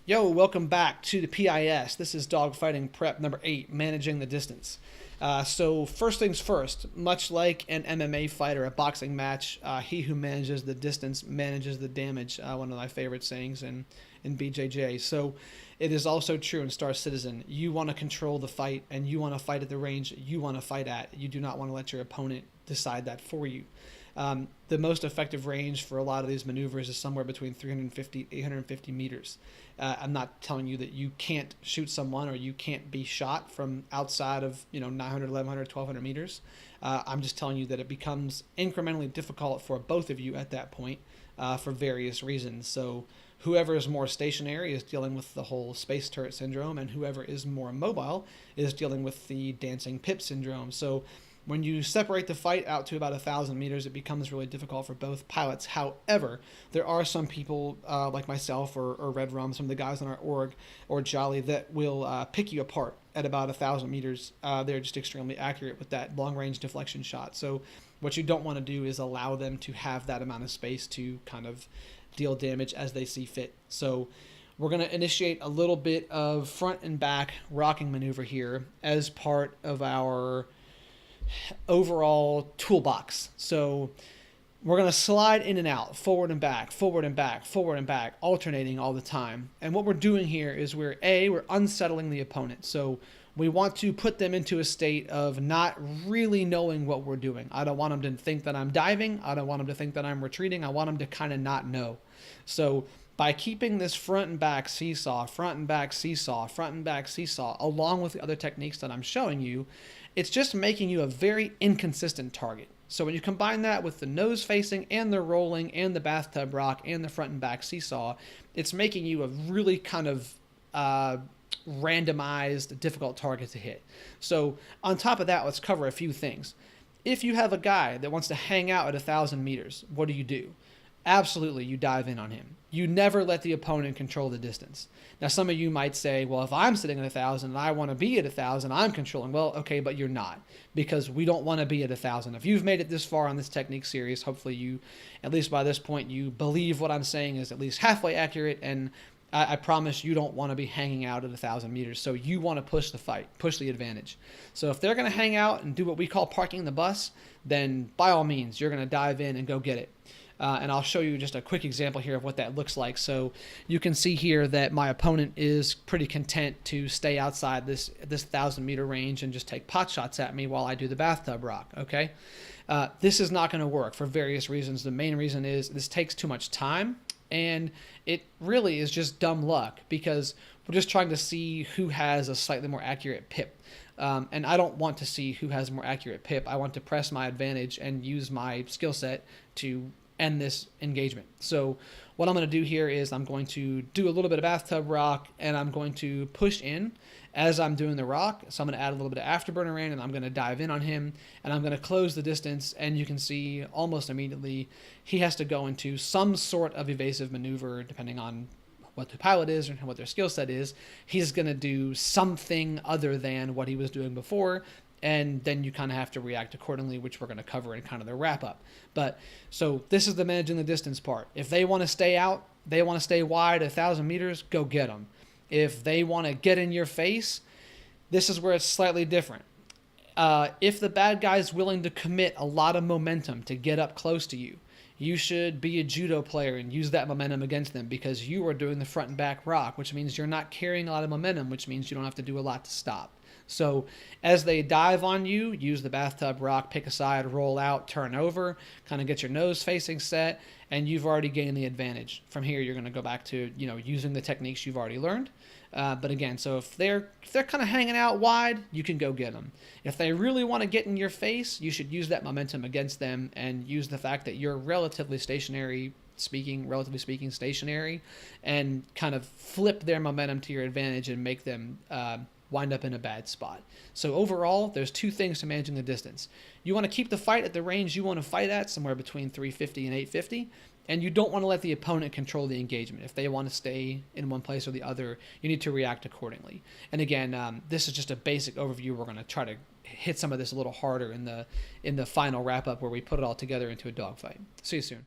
Yo, welcome back to the PIS. This is Dogfighting Prep number 8, Managing the Distance. So first things first, much like an MMA fight or a boxing match, he who manages the distance manages the damage, one of my favorite sayings in BJJ. So it is also true in Star Citizen. You want to control the fight, and you want to fight at the range you want to fight at. You do not want to let your opponent decide that for you. The most effective range for a lot of these maneuvers is somewhere between 350 850 meters. I'm not telling you that you can't shoot someone or you can't be shot from outside of 900, 1100, 1200 meters. I'm just telling you that it becomes incrementally difficult for both of you at that point for various reasons. So whoever is more stationary is dealing with the whole space turret syndrome, and whoever is more mobile is dealing with the dancing pip syndrome. So when you separate the fight out to about 1,000 meters, it becomes really difficult for both pilots. However, there are some people like myself or Red Rum, some of the guys on our org, or Jolly, that will pick you apart at about 1,000 meters. They're just extremely accurate with that long-range deflection shot. So what you don't want to do is allow them to have that amount of space to kind of deal damage as they see fit. So we're going to initiate a little bit of front and back rocking maneuver here as part of our overall toolbox. So we're going to slide in and out, forward and back, forward and back, forward and back, alternating all the time. And what we're doing here is we're unsettling the opponent. So we want to put them into a state of not really knowing what we're doing. I don't want them to think that I'm diving. I don't want them to think that I'm retreating. I want them to kind of not know. So by keeping this front and back seesaw, front and back seesaw, front and back seesaw, along with the other techniques that I'm showing you, it's just making you a very inconsistent target. So when you combine that with the nose facing and the rolling and the bathtub rock and the front and back seesaw, it's making you a really kind of randomized, difficult target to hit. So on top of that, let's cover a few things. If you have a guy that wants to hang out at 1,000 meters, what do? Absolutely, you dive in on him. You never let the opponent control the distance. Now, some of you might say, well, if I'm sitting at 1,000 and I want to be at 1,000, I'm controlling. Well, okay, but you're not, because we don't want to be at 1,000. If you've made it this far on this technique series, hopefully you, at least by this point, you believe what I'm saying is at least halfway accurate, and I promise you don't want to be hanging out at 1,000 meters. So you want to push the fight, push the advantage. So if they're going to hang out and do what we call parking the bus, then by all means, you're going to dive in and go get it. And I'll show you just a quick example here of what that looks like. So you can see here that my opponent is pretty content to stay outside this 1,000-meter range and just take pot shots at me while I do the bathtub rock, okay? This is not going to work for various reasons. The main reason is this takes too much time, and it really is just dumb luck because we're just trying to see who has a slightly more accurate pip. And I don't want to see who has a more accurate pip. I want to press my advantage and use my skill set to end this engagement. So what I'm going to do here is I'm going to do a little bit of bathtub rock, and I'm going to push in as I'm doing the rock. So I'm going to add a little bit of afterburner in, and I'm going to dive in on him, and I'm going to close the distance, and you can see almost immediately he has to go into some sort of evasive maneuver depending on what the pilot is and what their skill set is. He's going to do something other than what he was doing before, and then you kind of have to react accordingly, which we're going to cover in kind of the wrap-up. But so this is the managing the distance part. If they want to stay out, they want to stay wide 1,000 meters, go get them. If they want to get in your face, this is where it's slightly different. If the bad guy is willing to commit a lot of momentum to get up close to you, you should be a judo player and use that momentum against them, because you are doing the front and back rock, which means you're not carrying a lot of momentum, which means you don't have to do a lot to stop. So as they dive on you, use the bathtub rock, pick a side, roll out, turn over, kind of get your nose facing set, and you've already gained the advantage. From here, you're going to go back to using the techniques you've already learned. But again, so if they're kind of hanging out wide, you can go get them. If they really want to get in your face, you should use that momentum against them and use the fact that you're relatively speaking stationary, and kind of flip their momentum to your advantage and make them wind up in a bad spot. So overall, there's two things to managing the distance. You want to keep the fight at the range you want to fight at, somewhere between 350 and 850, and you don't want to let the opponent control the engagement. If they want to stay in one place or the other, you need to react accordingly. And again, this is just a basic overview. We're going to try to hit some of this a little harder in the final wrap-up where we put it all together into a dogfight. See you soon.